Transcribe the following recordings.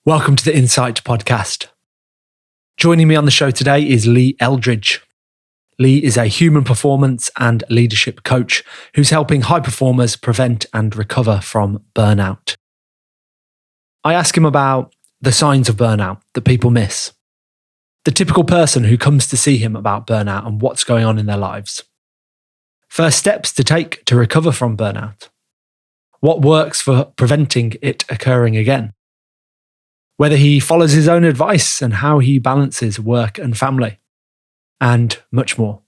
Welcome to the Insight Podcast. Joining me on the show today is Eldridge. Lee is a human performance and leadership coach who's helping high performers prevent and recover from burnout. I ask him about the signs of burnout that people miss, the typical person who comes to see him about burnout and what's going on in their lives, first steps to take to recover from burnout, what works for preventing it occurring again, whether he follows his own advice and how he balances work and family, and much more.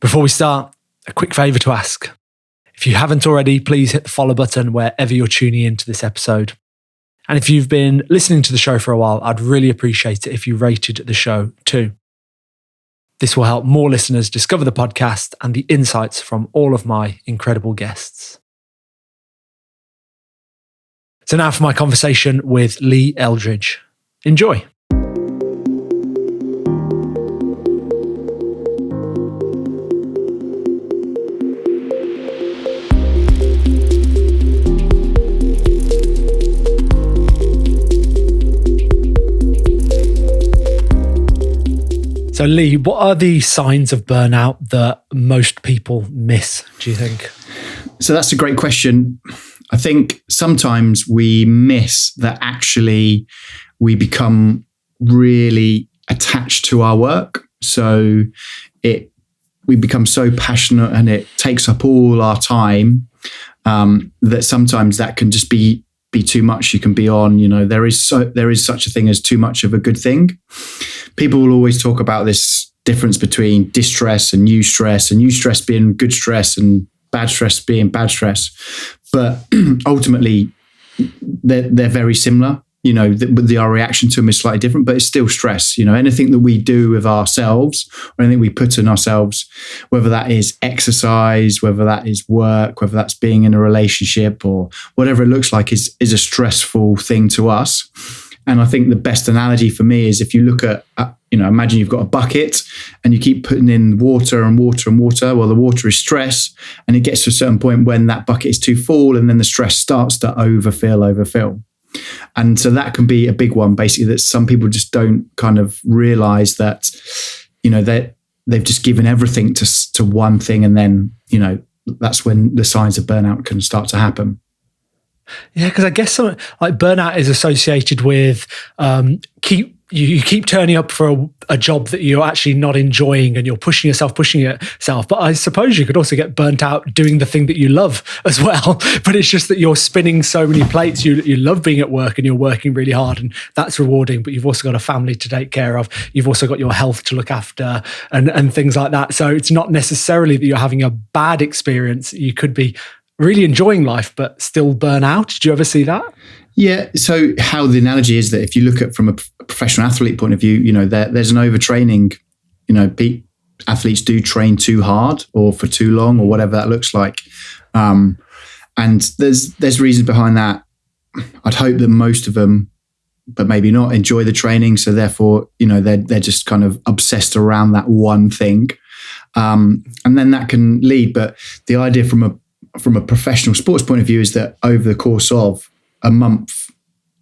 Before we start, a quick favour to ask. If you haven't already, please hit the follow button wherever you're tuning into this episode. And if you've been listening to the show for a while, I'd really appreciate it if you rated the show too. This will help more listeners discover the podcast and the insights from all of my incredible guests. So now for my conversation with Eldridge. Enjoy. So Lee, what are the signs of burnout that most people miss, do you think? So that's a great question. I think sometimes we miss that actually we become really attached to our work. So we become so passionate and it takes up all our time that sometimes that can just be too much. You can be on, there is such a thing as too much of a good thing. People will always talk about this difference between distress and eustress being good stress and bad stress being bad stress. But ultimately, they're very similar. Our reaction to them is slightly different, but it's still stress. Anything that we do with ourselves or anything we put in ourselves, whether that is exercise, whether that is work, whether that's being in a relationship or whatever it looks like is a stressful thing to us. And I think the best analogy for me is if you look at, imagine you've got a bucket and you keep putting in water and water and water. Well, the water is stress and it gets to a certain point when that bucket is too full and then the stress starts to overfill. And so that can be a big one, basically, that some people just don't kind of realize that, they've just given everything to one thing. And then, that's when the signs of burnout can start to happen. Yeah, because I guess something like burnout is associated with you keep turning up for a job that you're actually not enjoying and you're pushing yourself. But I suppose you could also get burnt out doing the thing that you love as well. But it's just that you're spinning so many plates. You love being at work and you're working really hard and that's rewarding, but you've also got a family to take care of. You've also got your health to look after and things like that. So it's not necessarily that you're having a bad experience. You could be really enjoying life, but still burn out. Do you ever see that? Yeah. So how the analogy is that if you look at from a professional athlete point of view, there's an overtraining. Athletes do train too hard or for too long or whatever that looks like. And there's reasons behind that. I'd hope that most of them, but maybe not, enjoy the training. So therefore, they're just kind of obsessed around that one thing. And then that can lead. But the idea from a professional sports point of view is that over the course of a month,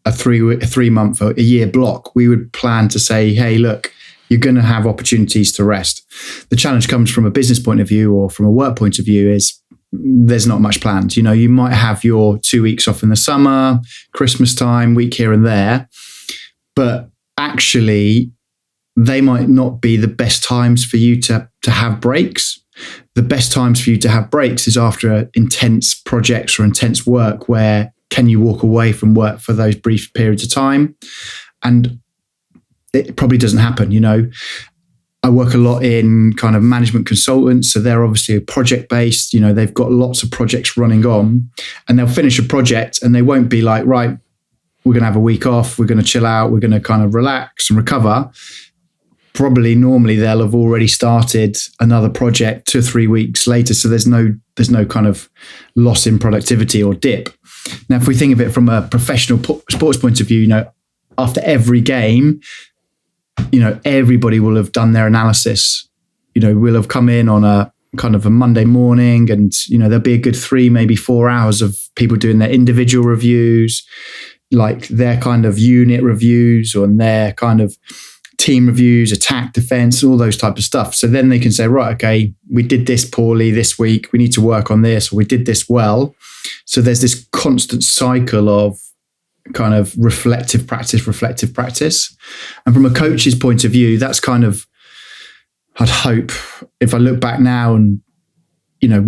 a 3 month, a year block, we would plan to say, hey, look, you're going to have opportunities to rest. The challenge comes from a business point of view or from a work point of view is there's not much planned. You might have your 2 weeks off in the summer, Christmas time, week here and there, but actually they might not be the best times for you to have breaks. The best times for you to have breaks is after intense projects or intense work where can you walk away from work for those brief periods of time? And it probably doesn't happen. I work a lot in kind of management consultants. So they're obviously project-based. They've got lots of projects running on and they'll finish a project and they won't be like, right, we're going to have a week off. We're going to chill out. We're going to kind of relax and recover. Probably normally they'll have already started another project 2 or 3 weeks later. So there's no kind of loss in productivity or dip. Now, if we think of it from a professional sports point of view, after every game, everybody will have done their analysis. We'll have come in on a kind of a Monday morning, and there'll be a good 3, maybe 4 hours of people doing their individual reviews, like their kind of unit reviews or their kind of team reviews, attack, defense, all those types of stuff. So then they can say, right, okay, we did this poorly this week, we need to work on this, or we did this well. So there's this constant cycle of kind of reflective practice. And from a coach's point of view, that's kind of, I'd hope, if I look back now and,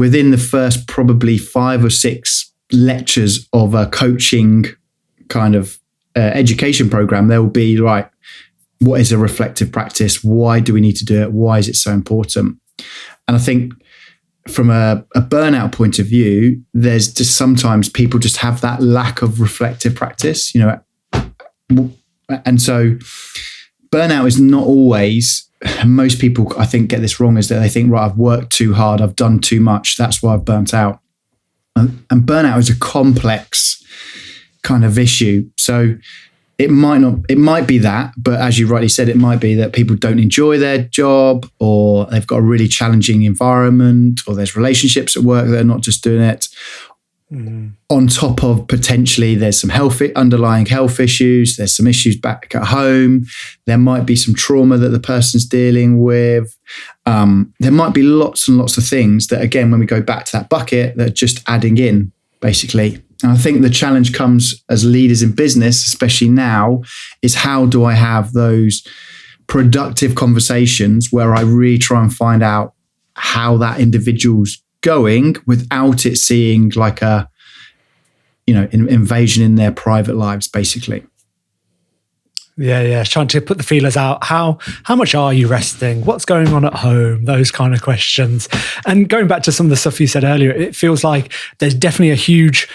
within the first probably 5 or 6 lectures of a coaching kind of education program, there will be, right, what is a reflective practice? Why do we need to do it? Why is it so important? And I think from a burnout point of view, there's just sometimes people just have that lack of reflective practice, and so burnout is not always, most people I think get this wrong, is that they think, right, I've worked too hard, I've done too much, that's why I've burnt out. And burnout is a complex kind of issue. So it might be that, but as you rightly said, it might be that people don't enjoy their job, or they've got a really challenging environment, or there's relationships at work that are not just doing it. On top of potentially there's some underlying health issues, there's some issues back at home, there might be some trauma that the person's dealing with. There might be lots and lots of things that, again, when we go back to that bucket, that are just adding in, basically. And I think the challenge comes as leaders in business, especially now, is how do I have those productive conversations where I really try and find out how that individual's going without it seeing like a, invasion in their private lives, basically. Yeah. Trying to put the feelers out. How much are you resting? What's going on at home? Those kind of questions. And going back to some of the stuff you said earlier, it feels like there's definitely a huge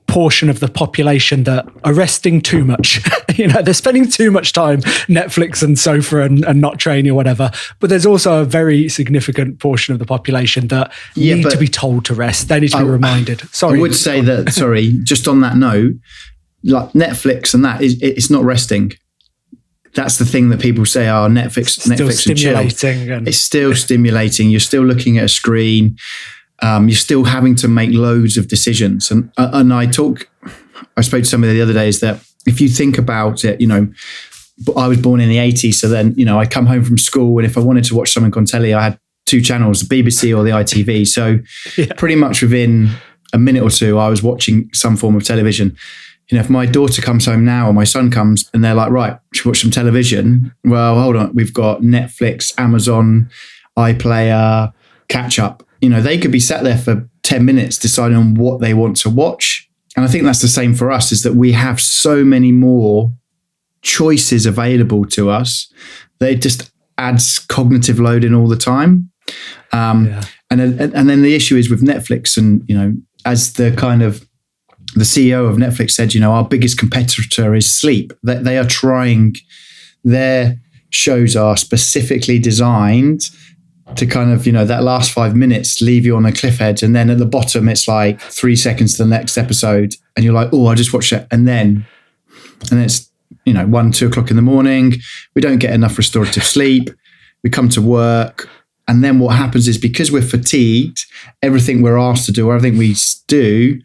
portion of the population that are resting too much. They're spending too much time Netflix and sofa and not training or whatever. But there's also a very significant portion of the population that need to be told to rest. They need to be reminded. Sorry. I would say that, just on that note, like Netflix and that, it's not resting. That's the thing that people say, Netflix and chill. It's still stimulating. You're still looking at a screen. You're still having to make loads of decisions. And I spoke to somebody the other day, is that if you think about it, I was born in the 80s. So then, I come home from school, and if I wanted to watch something on telly, I had 2 channels, the BBC or the ITV. So pretty much within a minute or two, I was watching some form of television. If my daughter comes home now, or my son comes, and they're like, right, should we watch some television? Well, hold on. We've got Netflix, Amazon, iPlayer, catch up. They could be sat there for 10 minutes deciding on what they want to watch. And I think that's the same for us, is that we have so many more choices available to us that it just adds cognitive load in all the time. And then the issue is with Netflix, and, as the CEO of Netflix said, our biggest competitor is sleep. They are trying, their shows are specifically designed to kind of, that last 5 minutes leave you on a cliff edge. And then at the bottom, it's like 3 seconds to the next episode. And you're like, I just watched it. And then it's, 1, 2 o'clock in the morning. We don't get enough restorative sleep. We come to work. And then what happens is, because we're fatigued, everything we're asked to do, or everything we do,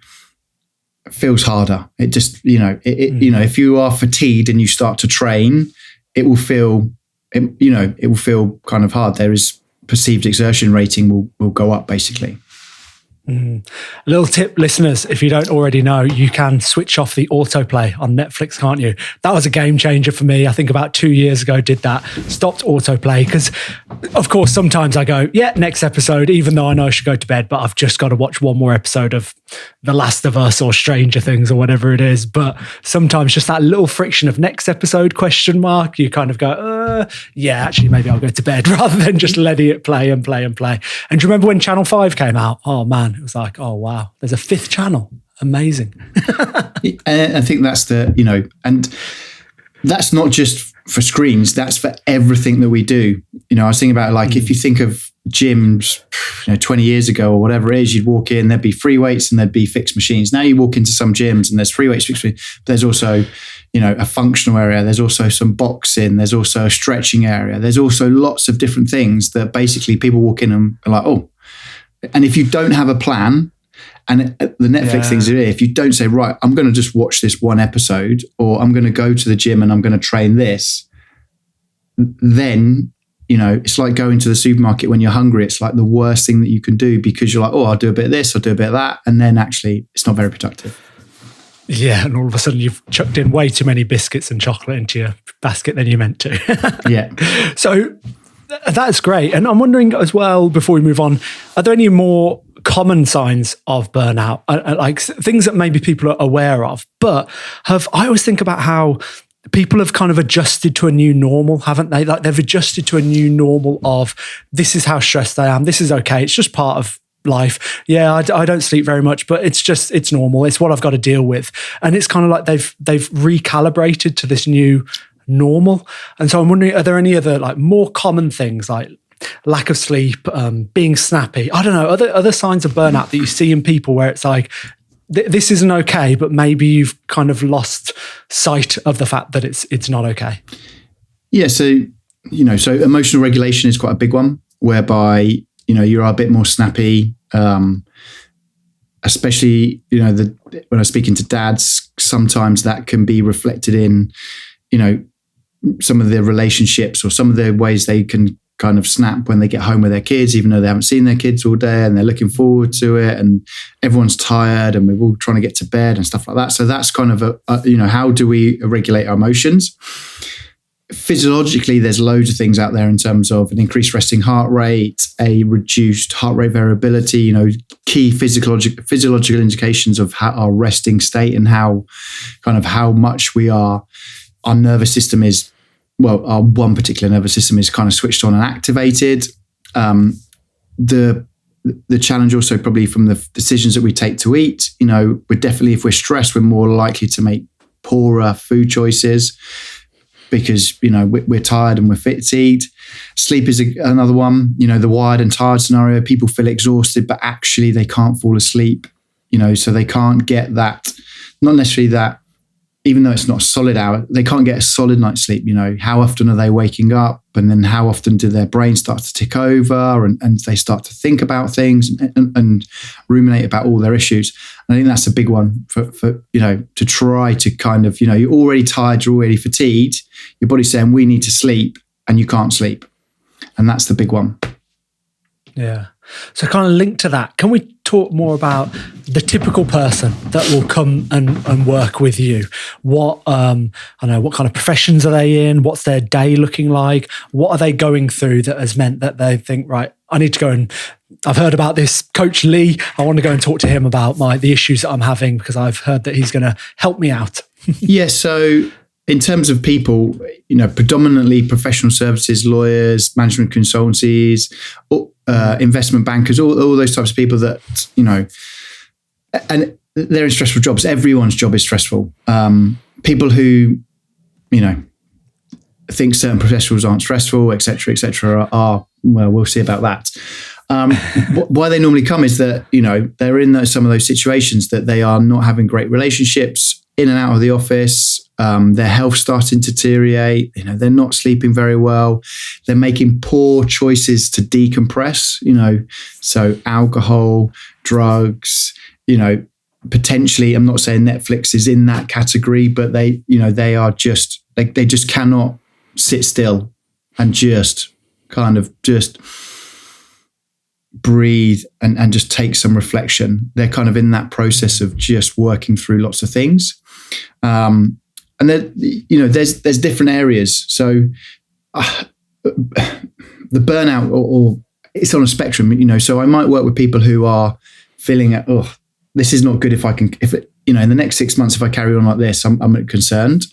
feels harder. It just, if you are fatigued and you start to train, it will feel kind of hard. There is perceived exertion rating will go up, basically. A little tip, listeners, if you don't already know, you can switch off the autoplay on Netflix, can't you? That was a game changer for me. I think about 2 years ago, did that, stopped autoplay, because of course, sometimes I go, next episode, even though I know I should go to bed, but I've just got to watch one more episode of The Last of Us or Stranger Things or whatever it is. But sometimes just that little friction of next episode ? You kind of go, actually, maybe I'll go to bed, rather than just letting it play and play and play. And do you remember when Channel 5 came out? Oh man, it was like, oh wow, there's a 5th channel. Amazing. And I think that's and that's not just for screens, that's for everything that we do. I was thinking about, if you think of gyms, 20 years ago or whatever it is, you'd walk in, there'd be free weights and there'd be fixed machines. Now you walk into some gyms and there's free weights, fixed machines. There's also, a functional area. There's also some boxing. There's also a stretching area. There's also lots of different things that basically people walk in and are like, oh, And if you don't have a plan, and the Netflix things are here, if you don't say, right, I'm going to just watch this one episode, or I'm going to go to the gym and I'm going to train this, then, it's like going to the supermarket when you're hungry. It's like the worst thing that you can do, because you're like, oh, I'll do a bit of this, I'll do a bit of that. And then actually it's not very productive. Yeah, and all of a sudden you've chucked in way too many biscuits and chocolate into your basket than you meant to. Yeah. So that's great. And I'm wondering as well, before we move on, are there any more common signs of burnout, like things that maybe people are aware of? But I always think about how people have kind of adjusted to a new normal, haven't they? Like they've adjusted to a new normal of, this is how stressed I am. This is okay. It's just part of life. Yeah, I don't sleep very much, but it's normal. It's what I've got to deal with. And it's kind of like they've recalibrated to this new normal. And so I'm wondering, are there any other like more common things like lack of sleep, being snappy? I don't know, other signs of burnout that you see in people where it's like, this isn't okay, but maybe you've kind of lost sight of the fact that it's not okay. Yeah. So, so emotional regulation is quite a big one, whereby, you're a bit more snappy, especially, when I'm speaking to dads, sometimes that can be reflected in, some of their relationships or some of the ways they can kind of snap when they get home with their kids, even though they haven't seen their kids all day and they're looking forward to it, and everyone's tired and we're all trying to get to bed and stuff like that. So that's kind of how do we regulate our emotions? Physiologically, there's loads of things out there in terms of an increased resting heart rate, a reduced heart rate variability, key physiological indications of our resting state and how much our nervous system is, our one particular nervous system is kind of switched on and activated. The challenge also probably from the decisions that we take to eat, we're definitely, if we're stressed, we're more likely to make poorer food choices, because, we're tired and we're fatigued. Sleep is another one, the wired and tired scenario. People feel exhausted, but actually they can't fall asleep, so they can't get that, not necessarily that, even though it's not a solid hour, they can't get a solid night's sleep. How often are they waking up? And then how often do their brains start to tick over and they start to think about things and ruminate about all their issues? And I think that's a big one for to try to kind of, you're already tired, you're already fatigued. Your body's saying, we need to sleep, and you can't sleep. And that's the big one. Yeah. So kind of linked to that, can we talk more about the typical person that will come and work with you? What kind of professions are they in? What's their day looking like? What are they going through that has meant that they think, right, I need to go and I've heard about this Coach Lee. I want to go and talk to him about the issues that I'm having, because I've heard that he's going to help me out. Yeah. So in terms of people, predominantly professional services, lawyers, management consultancies, investment bankers, all those types of people that, and they're in stressful jobs. Everyone's job is stressful. People who, think certain professionals aren't stressful, et cetera, are, well, we'll see about that. Why they normally come is that, they're in some of those situations that they are not having great relationships in and out of the office. Their health starting to deteriorate. They're not sleeping very well. They're making poor choices to decompress. So alcohol, drugs. Potentially, I'm not saying Netflix is in that category, but they are just they just cannot sit still and just kind of just breathe and just take some reflection. They're kind of in that process of just working through lots of things. And then, there's different areas. So the burnout or it's on a spectrum, so I might work with people who are feeling, this is not good in the next 6 months, if I carry on like this, I'm concerned.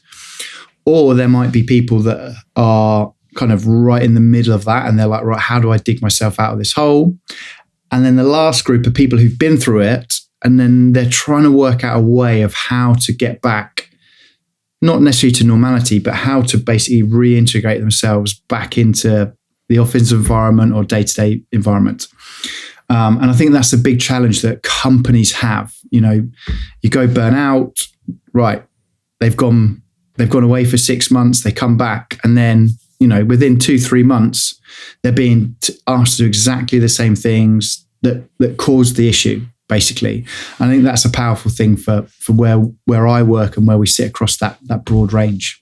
Or there might be people that are kind of right in the middle of that. And they're like, right, how do I dig myself out of this hole? And then the last group of people who've been through it, and then they're trying to work out a way of how to get back, not necessarily to normality, but how to basically reintegrate themselves back into the office environment or day-to-day environment. And I think that's a big challenge that companies have. You go burn out, right? They've gone away for 6 months, they come back, and then, within 2-3 months, they're being asked to do exactly the same things. that caused the issue. Basically, I think that's a powerful thing for where I work and where we sit across that broad range.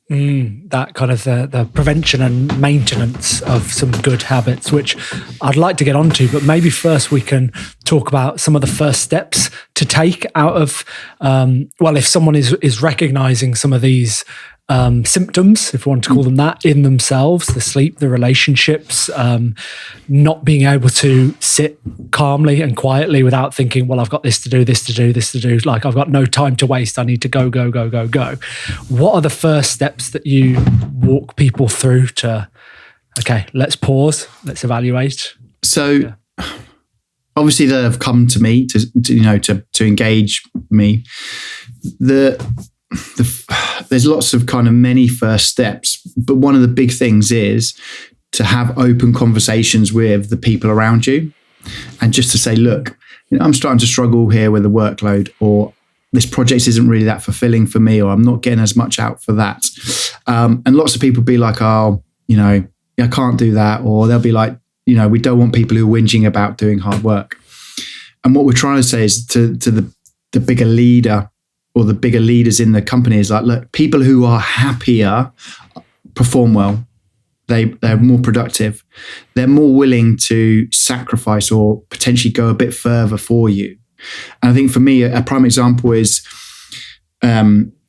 That kind of the prevention and maintenance of some good habits, which I'd like to get onto, but maybe first we can talk about some of the first steps to take out of, if someone is recognizing some of these symptoms, if we want to call them that, in themselves, the sleep, the relationships, not being able to sit calmly and quietly without thinking, well, I've got this to do, like I've got no time to waste, I need to go. What are the first steps that you walk people through to, okay, let's pause, let's evaluate? So obviously they have come to me to engage me. There's lots of kind of many first steps, but one of the big things is to have open conversations with the people around you, and just to say, look, I'm starting to struggle here with the workload, or this project isn't really that fulfilling for me, or I'm not getting as much out for that. And lots of people be like, oh, I can't do that. Or they'll be like, we don't want people who are whinging about doing hard work. And what we're trying to say is to the bigger leader, or the bigger leaders in the company, is like, look, people who are happier perform well. They're more productive. They're more willing to sacrifice or potentially go a bit further for you. And I think for me, a prime example is I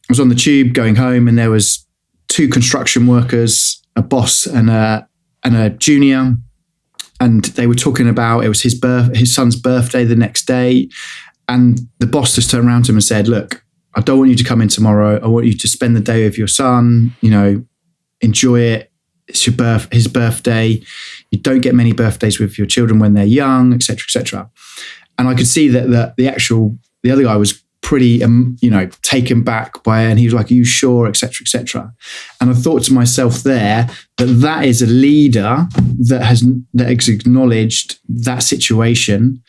was on the tube going home, and there was 2 construction workers, a boss and a junior, and they were talking about, it was his son's birthday the next day, and the boss just turned around to him and said, look, I don't want you to come in tomorrow. I want you to spend the day with your son, enjoy it. It's his birthday. You don't get many birthdays with your children when they're young, et cetera, et cetera. And I could see that the other guy was pretty, taken back by it. And he was like, are you sure, et cetera, et cetera. And I thought to myself there that is a leader that has acknowledged that situation,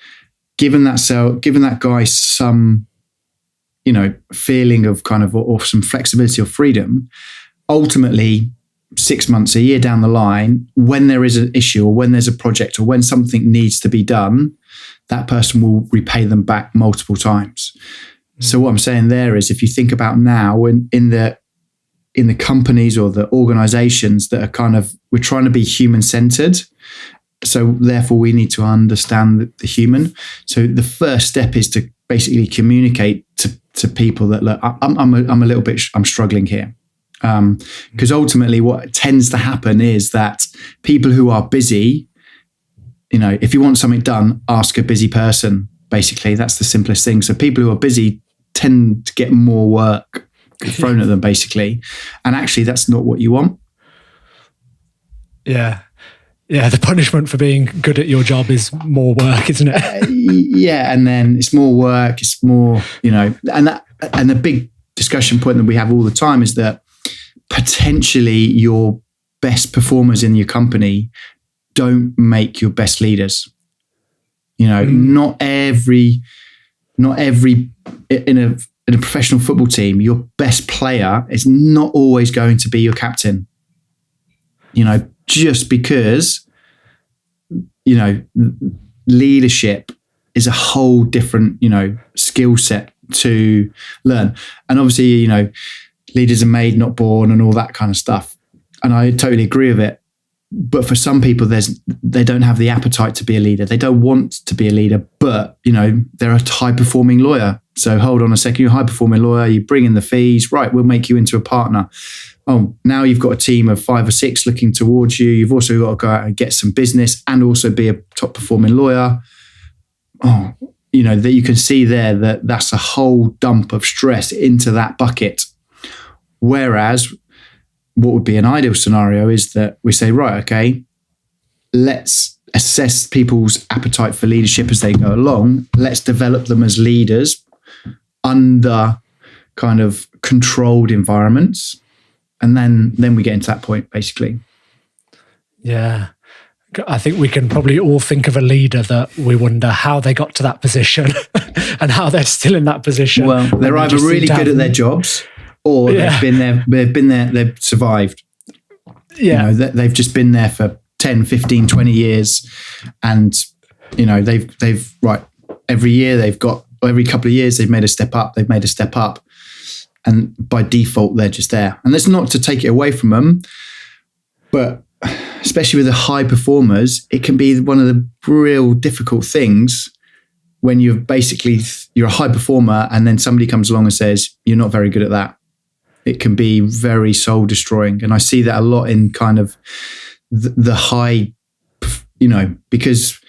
given that guy some, feeling of kind of, or some flexibility or freedom. Ultimately, 6 months, a year down the line, when there is an issue, or when there's a project, or when something needs to be done, that person will repay them back multiple times. So what I'm saying there is, if you think about now in the companies or the organizations that are kind of, we're trying to be human-centered. So therefore we need to understand the human. So the first step is to basically communicate to people that, look, I'm struggling here. Because ultimately what tends to happen is that people who are busy, if you want something done, ask a busy person. Basically, that's the simplest thing. So people who are busy tend to get more work thrown at them, basically. And actually, that's not what you want. Yeah. Yeah, the punishment for being good at your job is more work, isn't it? Yeah, and then it's more work, it's more, and the big discussion point that we have all the time is that potentially your best performers in your company don't make your best leaders. Not every in a professional football team, your best player is not always going to be your captain. Just because, leadership is a whole different, skill set to learn. And obviously, leaders are made, not born, and all that kind of stuff. And I totally agree with it. But for some people, they don't have the appetite to be a leader. They don't want to be a leader, but, they're a high-performing lawyer. So hold on a second, you're a high-performing lawyer, you bring in the fees, right, we'll make you into a partner. Oh, now you've got a team of 5 or 6 looking towards you. You've also got to go out and get some business and also be a top-performing lawyer. Oh, that you can see there that that's a whole dump of stress into that bucket. Whereas what would be an ideal scenario is that we say, right, okay, let's assess people's appetite for leadership as they go along. Let's develop them as leaders under kind of controlled environments. And then we get into that point, basically. Yeah. I think we can probably all think of a leader that we wonder how they got to that position and how they're still in that position. Well, they're either really good at their jobs, or they've been there, they've survived. Yeah. They've just been there for 10, 15, 20 years. And they've right, every year every couple of years they've made a step up, and by default they're just there. And that's not to take it away from them, but especially with the high performers, it can be one of the real difficult things when you're a high performer and then somebody comes along and says, you're not very good at that. It can be very soul destroying. And I see that a lot in kind of the high, because,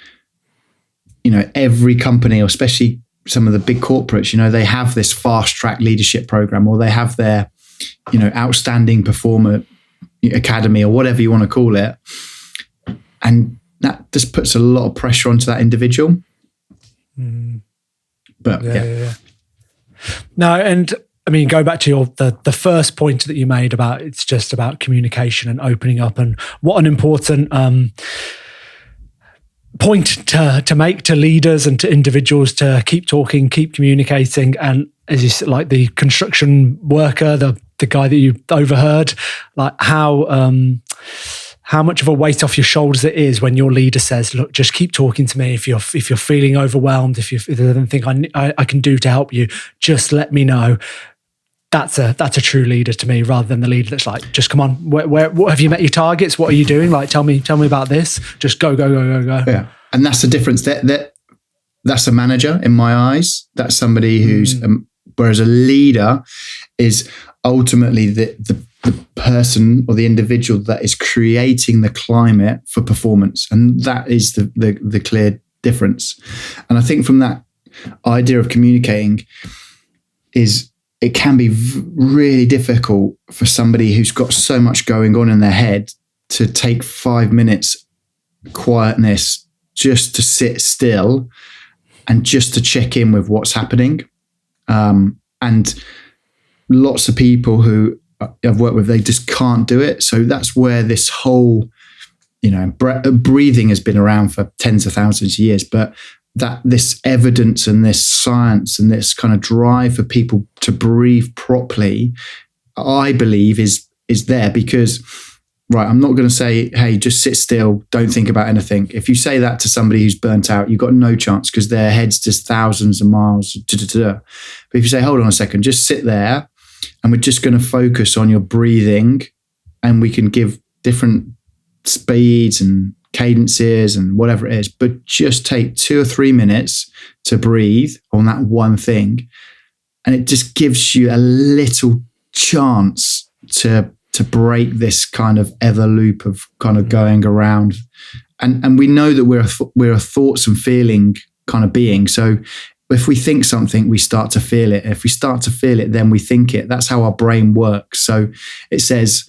every company, or especially some of the big corporates, they have this fast track leadership program, or they have their, outstanding performer academy, or whatever you want to call it. And that just puts a lot of pressure onto that individual. But yeah. No, and I mean, go back to the first point that you made about it's just about communication and opening up, and what an important point to make to leaders and to individuals to keep talking, keep communicating. And as you said, like the construction worker, the guy that you overheard, like how much of a weight off your shoulders it is when your leader says, look, just keep talking to me. If you're feeling overwhelmed, if there's anything I can do to help you, just let me know. That's a true leader to me, rather than the leader that's like, just come on, where have you met your targets? What are you doing? Like, tell me about this. Just go. Yeah. And that's the difference. That's a manager in my eyes. That's somebody who's, whereas a leader is ultimately the person or the individual that is creating the climate for performance. And that is the clear difference. And I think from that idea of communicating it can be really difficult for somebody who's got so much going on in their head to take 5 minutes quietness just to sit still and just to check in with what's happening. And lots of people who I've worked with, they just can't do it. So that's where this whole, breathing has been around for tens of thousands of years, but that this evidence and this science and this kind of drive for people to breathe properly, I believe is there because, right, I'm not going to say, hey, just sit still, don't think about anything. If you say that to somebody who's burnt out, you've got no chance because their head's just thousands of miles. But if you say, hold on a second, just sit there and we're just going to focus on your breathing, and we can give different speeds and cadences and whatever it is, but just take 2 or 3 minutes to breathe on that one thing. And it just gives you a little chance to break this kind of ever loop of kind of going around. And we know that we're a thoughts and feeling kind of being. So if we think something, we start to feel it. If we start to feel it, then we think it. That's how our brain works. So it says,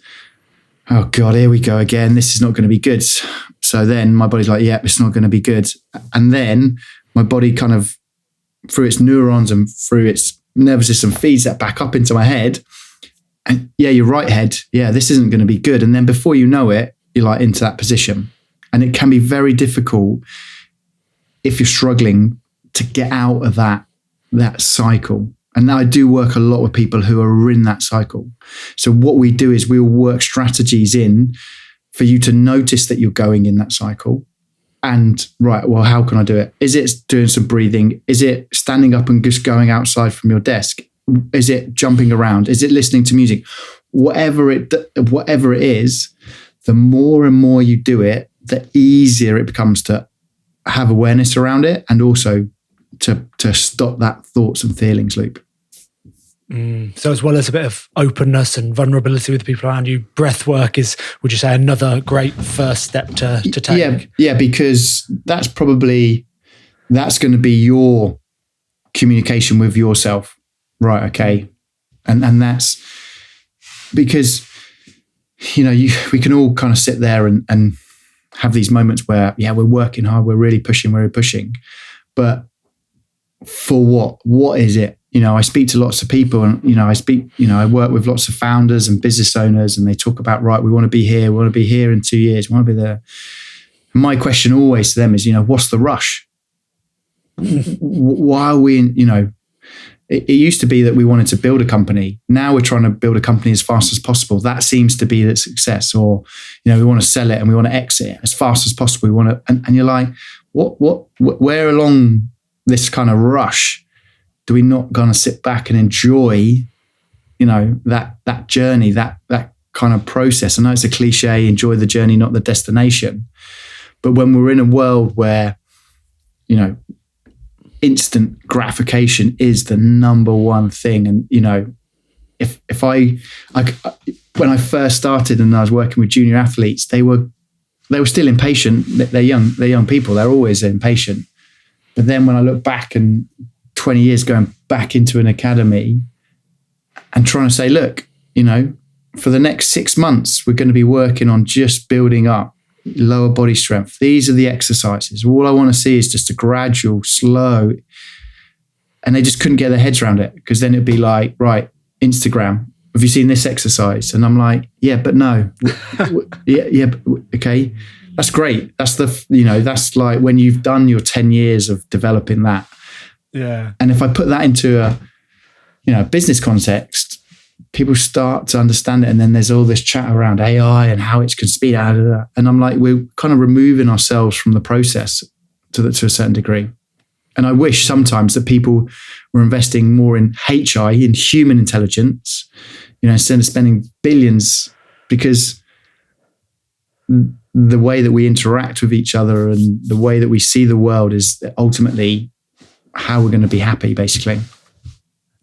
oh God, here we go again. This is not going to be good. So then my body's like, yeah, it's not going to be good. And then my body kind of, through its neurons and through its nervous system, feeds that back up into my head. And yeah, you're right, head. Yeah, this isn't going to be good. And then before you know it, you're like into that position. And it can be very difficult if you're struggling to get out of that cycle. And I do work a lot with people who are in that cycle. So what we do is we'll work strategies in for you to notice that you're going in that cycle. And right, well, how can I do it? Is it doing some breathing? Is it standing up and just going outside from your desk? Is it jumping around? Is it listening to music? Whatever it is, the more and more you do it, the easier it becomes to have awareness around it, and also to stop that thoughts and feelings loop. So as well as a bit of openness and vulnerability with the people around you, breath work is, would you say, another great first step to take? Yeah, because that's going to be your communication with yourself. Right, okay. And that's because, we can all kind of sit there and have these moments where, yeah, we're working hard, we're really pushing. But for what? What is it? I speak to lots of people, and, I work with lots of founders and business owners, and they talk about, right, we want to be here. We want to be here in 2 years. We want to be there. My question always to them is, what's the rush? Why are we in, it used to be that we wanted to build a company. Now we're trying to build a company as fast as possible. That seems to be the success. Or, we want to sell it and we want to exit it as fast as possible. We want to, and you're like, where along this kind of rush do we not gonna sit back and enjoy, that journey, that kind of process? I know it's a cliche, enjoy the journey, not the destination. But when we're in a world where, instant gratification is the number one thing. And, if I when I first started and I was working with junior athletes, they were still impatient. They're young people. They're always impatient. But then when I look back and 20 years going back into an academy and trying to say, look, for the next 6 months, we're going to be working on just building up lower body strength. These are the exercises. All I want to see is just a gradual, slow. And they just couldn't get their heads around it, because then it'd be like, right, Instagram, have you seen this exercise? And I'm like, yeah, but no. yeah, okay. That's great. That's that's like when you've done your 10 years of developing that. Yeah. And if I put that into a business context, people start to understand it. And then there's all this chat around AI and how it can speed out. And I'm like, we're kind of removing ourselves from the process to a certain degree. And I wish sometimes that people were investing more in HI, in human intelligence, instead of spending billions, because the way that we interact with each other and the way that we see the world is ultimately how we're going to be happy, basically.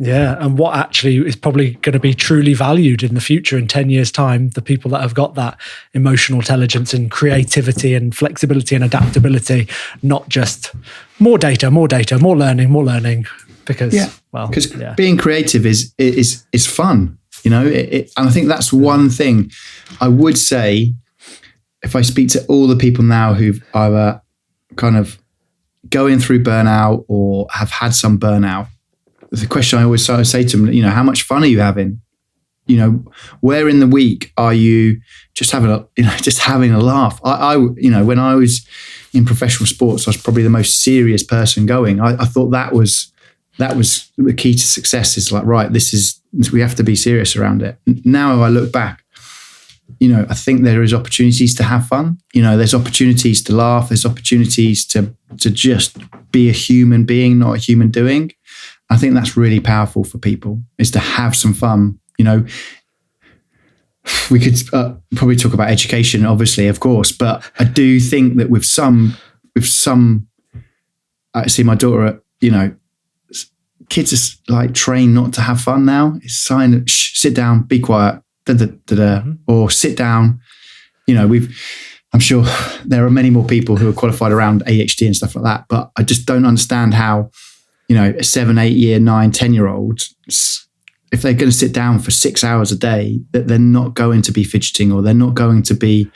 Yeah, and what actually is probably going to be truly valued in the future in 10 years' time, the people that have got that emotional intelligence and creativity and flexibility and adaptability, not just more data, more learning, because, being creative is fun, and I think that's one thing I would say, if I speak to all the people now who've either kind of going through burnout or have had some burnout, the question I always say to them, how much fun are you having? Where in the week are you just having a laugh? I when I was in professional sports, I was probably the most serious person going. I thought that was the key to success, is like, right, we have to be serious around it. Now I look back, I think there is opportunities to have fun. There's opportunities to laugh. There's opportunities to just be a human being, not a human doing. I think that's really powerful for people, is to have some fun. We could probably talk about education, obviously, of course, but I do think that with some, I see my daughter, kids are like trained not to have fun now. It's sign, sit down, be quiet, or sit down. I'm sure there are many more people who are qualified around ADHD and stuff like that, but I just don't understand how, a 7, 8 year, 9, 10-year-old, if they're going to sit down for 6 hours a day, that they're not going to be fidgeting, or they're not going to be,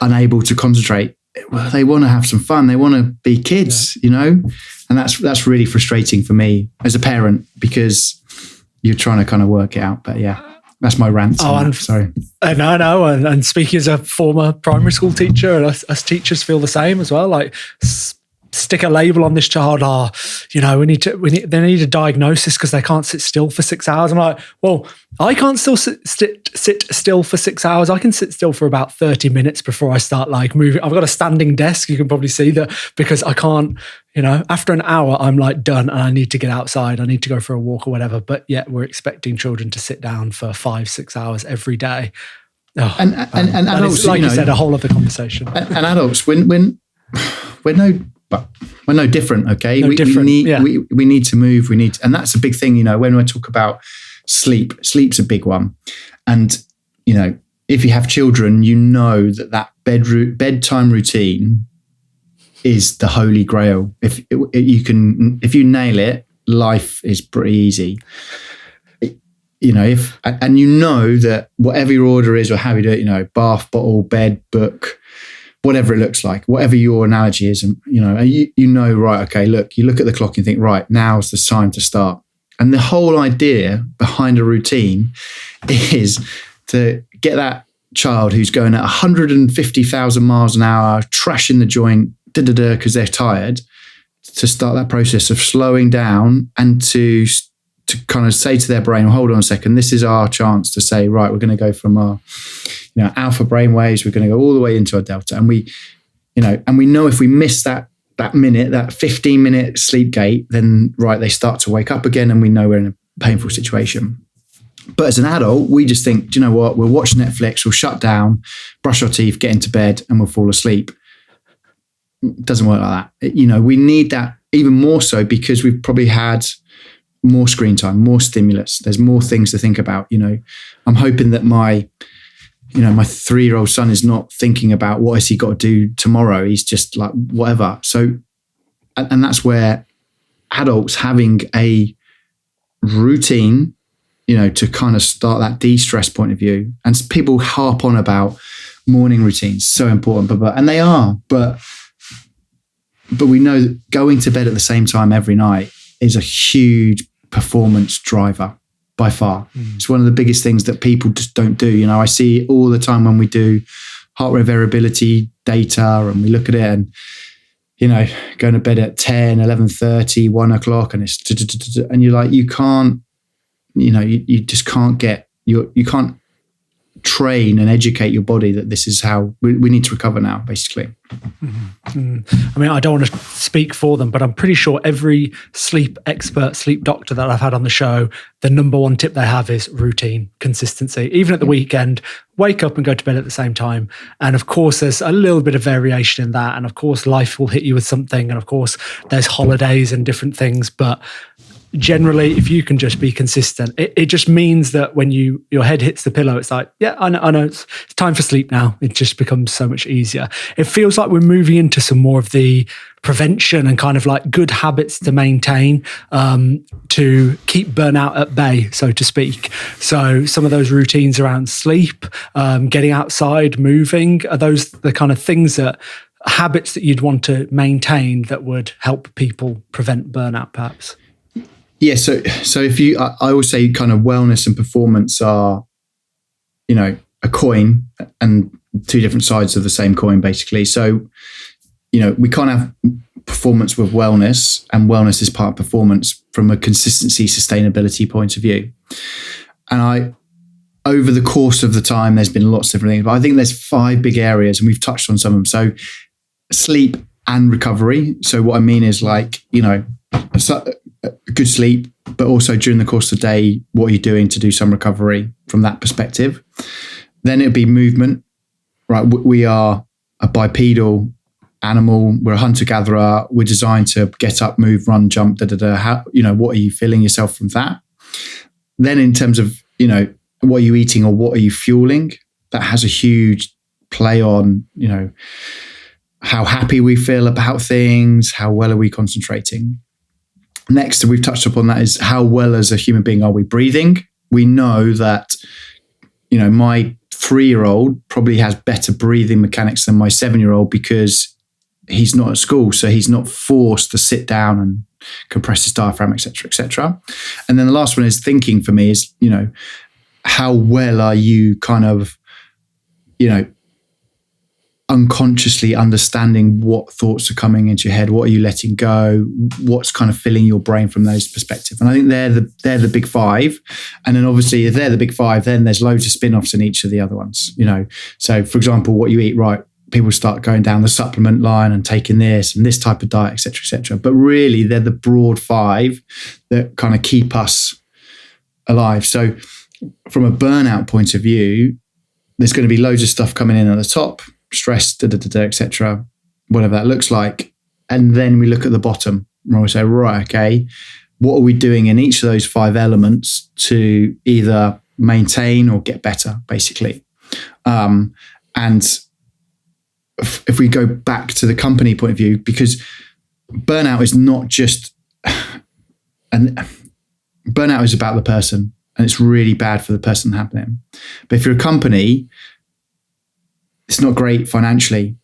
unable to concentrate. Well, they want to have some fun. They want to be kids, and that's really frustrating for me as a parent, because you're trying to kind of work it out. But yeah, that's my rant. Sorry. No. And speaking as a former primary school teacher, and us teachers feel the same as well. Like, stick a label on this child. They need a diagnosis because they can't sit still for 6 hours. I'm like, well, I can't still sit still for 6 hours. I can sit still for about 30 minutes before I start like moving. I've got a standing desk. You can probably see that, because I can't, after an hour, I'm like done and I need to get outside. I need to go for a walk or whatever. But yet we're expecting children to sit down for 5-6 hours every day. Oh, and adults, like you said, a whole other conversation. And adults, we're no different, okay? We need to move. And that's a big thing, when I talk about sleep's a big one. And, if you have children, that bedtime routine is the holy grail. If you nail it, life is pretty easy. That whatever your order is or how you do it, bath, bottle, bed, book, whatever it looks like, whatever your analogy is, and right, okay, look, you look at the clock and think, right, now's the time to start. And the whole idea behind a routine is to get that child who's going at 150,000 miles an hour, trashing the joint, because they're tired, to start that process of slowing down and to kind of say to their brain, hold on a second, this is our chance to say, right, we're going to go from our alpha brain waves, we're going to go all the way into our delta. And and we know if we miss that minute, that 15-minute sleep gate, then they start to wake up again, and we know we're in a painful situation. But as an adult, we just think, do you know what? We'll watch Netflix, we'll shut down, brush our teeth, get into bed, and we'll fall asleep. It doesn't work like that. We need that even more so because we've probably had more screen time, more stimulus. There's more things to think about. I'm hoping that my 3-year-old son is not thinking about what has he got to do tomorrow. He's just like, whatever. So, and that's where adults having a routine, to kind of start that de-stress point of view. And people harp on about morning routines, so important, and they are, but we know that going to bed at the same time every night is a huge performance driver by far. It's one of the biggest things that people just don't do. I see it all the time when we do heart rate variability data and we look at it and, going to bed at 10, 11:30, 1 o'clock, and it's, and you're like, you can't, you just can't you can't train and educate your body that this is how we need to recover now, basically. I mean, I don't want to speak for them, but I'm pretty sure every sleep expert, sleep doctor that I've had on the show, the number one tip they have is routine, consistency. Even at the weekend, wake up and go to bed at the same time. And of course, there's a little bit of variation in that. And of course, life will hit you with something. And of course, there's holidays and different things. But generally, if you can just be consistent, it just means that when your head hits the pillow, it's like, yeah, I know it's time for sleep now. It just becomes so much easier. It feels like we're moving into some more of the prevention and kind of like good habits to maintain, to keep burnout at bay, so to speak. So some of those routines around sleep, getting outside, moving, are those the kind of things habits that you'd want to maintain that would help people prevent burnout, perhaps? Yeah, so if I always say kind of wellness and performance are, a coin and two different sides of the same coin, basically. So, we can't have performance with wellness, and wellness is part of performance from a consistency, sustainability point of view. And over the course of the time, there's been lots of different things, but I think there's 5 big areas, and we've touched on some of them. So sleep and recovery. So what I mean is good sleep, but also during the course of the day, what are you doing to do some recovery from that perspective? Then it'd be movement, right? We are a bipedal animal. We're a hunter-gatherer. We're designed to get up, move, run, jump, How, what are you feeling yourself from that? Then in terms of, what are you eating or what are you fueling? That has a huge play on, how happy we feel about things, how well are we concentrating? Next, we've touched upon that, is how well as a human being are we breathing? We know that, my 3-year-old probably has better breathing mechanics than my 7-year-old because he's not at school. So he's not forced to sit down and compress his diaphragm, et cetera, et cetera. And then the last one is thinking for me is, how well are you kind of, unconsciously understanding what thoughts are coming into your head, what are you letting go, what's kind of filling your brain from those perspectives. And I think they're the big 5. And then obviously if they're the big 5, then there's loads of spin-offs in each of the other ones, So for example, what you eat, right? People start going down the supplement line and taking this and this type of diet, et cetera, et cetera. But really they're the broad 5 that kind of keep us alive. So from a burnout point of view, there's going to be loads of stuff coming in at the top, stress, etc., whatever that looks like. And then we look at the bottom and we say, right, okay, what are we doing in each of those 5 elements to either maintain or get better, basically? And if we go back to the company point of view, because burnout is not just, and burnout is about the person, and it's really bad for the person happening. But if you're a company, it's not great financially.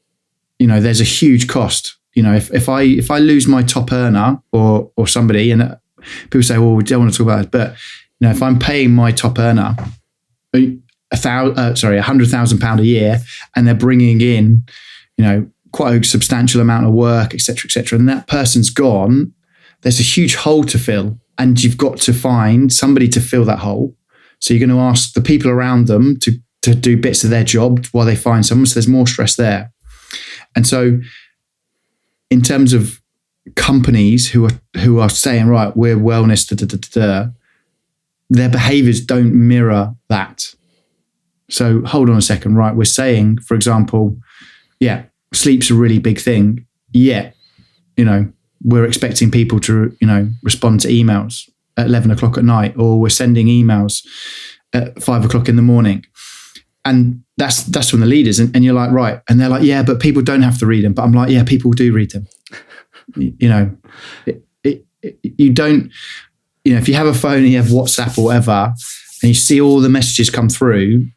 There's a huge cost. If I lose my top earner or somebody, and people say, well, we don't want to talk about it, but if I'm paying my top earner £100,000 a year, and they're bringing in, quite a substantial amount of work, et cetera, and that person's gone, there's a huge hole to fill, and you've got to find somebody to fill that hole. So you're going to ask the people around them to do bits of their job while they find someone. So there's more stress there. And so in terms of companies who are saying, right, we're wellness, their behaviors don't mirror that. So hold on a second, right? We're saying, for example, yeah, sleep's a really big thing. Yeah, we're expecting people to, respond to emails at 11 o'clock at night, or we're sending emails at 5 o'clock in the morning. And that's from the leaders. And you're like, right. And they're like, yeah, but people don't have to read them. But I'm like, yeah, people do read them. You don't, if you have a phone and you have WhatsApp or whatever, and you see all the messages come through,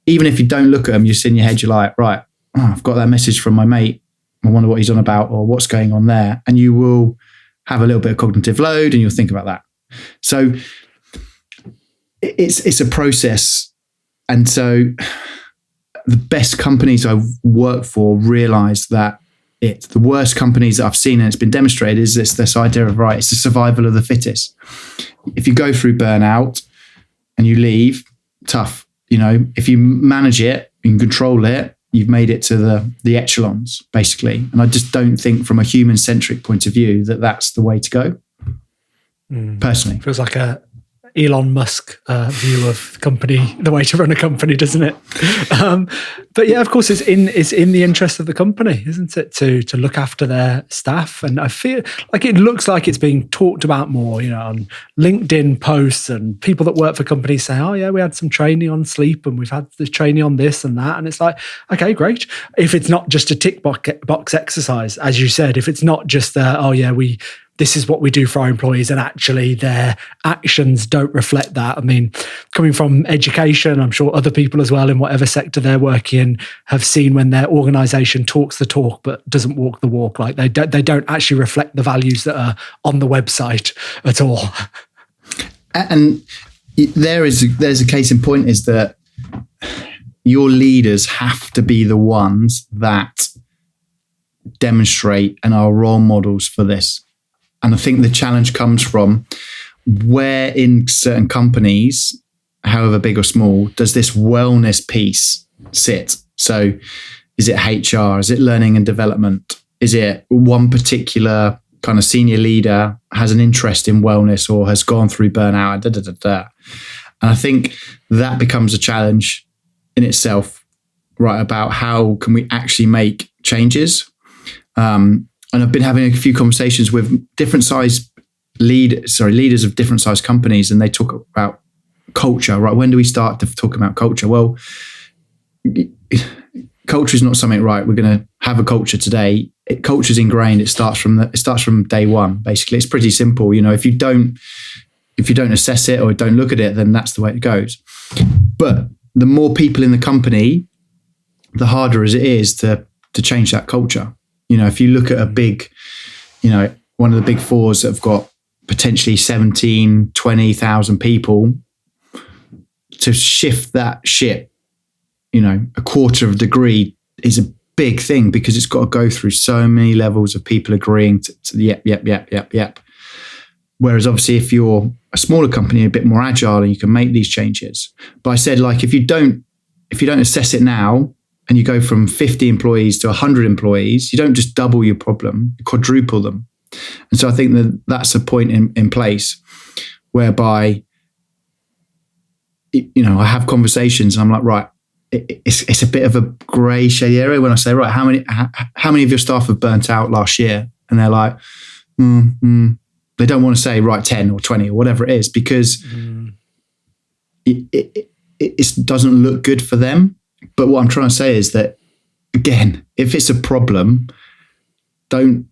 even if you don't look at them, you're in your head, you're like, right, I've got that message from my mate. I wonder what he's on about or what's going on there. And you will have a little bit of cognitive load and you'll think about that. So it's a process. And so the best companies I've worked for realize that the worst companies that I've seen, and it's been demonstrated, is this idea of, right, it's the survival of the fittest. If you go through burnout and you leave, tough. If you manage it, you can control it, you've made it to the echelons, basically. And I just don't think from a human-centric point of view that that's the way to go, personally. Feels like a Elon Musk view of company, the way to run a company, doesn't it? But yeah, of course, it's in the interest of the company, isn't it, to look after their staff? And I feel like it looks like it's being talked about more, on LinkedIn posts, and people that work for companies say, oh yeah, we had some training on sleep and we've had the training on this and that. And it's like, okay, great. If it's not just a tick box exercise, as you said, if it's not just this is what we do for our employees, and actually their actions don't reflect that. I mean, coming from education, I'm sure other people as well in whatever sector they're working in have seen when their organization talks the talk but doesn't walk the walk. Like they don't actually reflect the values that are on the website at all. And there's a case in point, is that your leaders have to be the ones that demonstrate and are role models for this. And I think the challenge comes from where in certain companies, however big or small, does this wellness piece sit? So is it HR? Is it learning and development? Is it one particular kind of senior leader has an interest in wellness or has gone through burnout? And I think that becomes a challenge in itself, right? About how can we actually make changes? And I've been having a few conversations with different size leaders of different size companies, and they talk about culture, right? When do we start to talk about culture? Well, culture is not something, right, we're going to have a culture today. Culture is ingrained. It starts from day one, basically. It's pretty simple. If you don't assess it or don't look at it, then that's the way it goes. But the more people in the company, the harder it is to change that culture. If you look at a big, one of the big fours that have got potentially 17, 20,000 people, to shift that ship, a quarter of a degree is a big thing, because it's got to go through so many levels of people agreeing to yep. Whereas obviously if you're a smaller company, a bit more agile, and you can make these changes. But I said, like, if you don't assess it now, and you go from 50 employees to 100 employees, you don't just double your problem, you quadruple them. And so I think that's a point in place whereby, I have conversations and I'm like, right, it's a bit of a grey shade area when I say, right, how many of your staff have burnt out last year? And they're like, they don't want to say, right, 10 or 20 or whatever it is, because it doesn't look good for them. But what I'm trying to say is that, again, if it's a problem, don't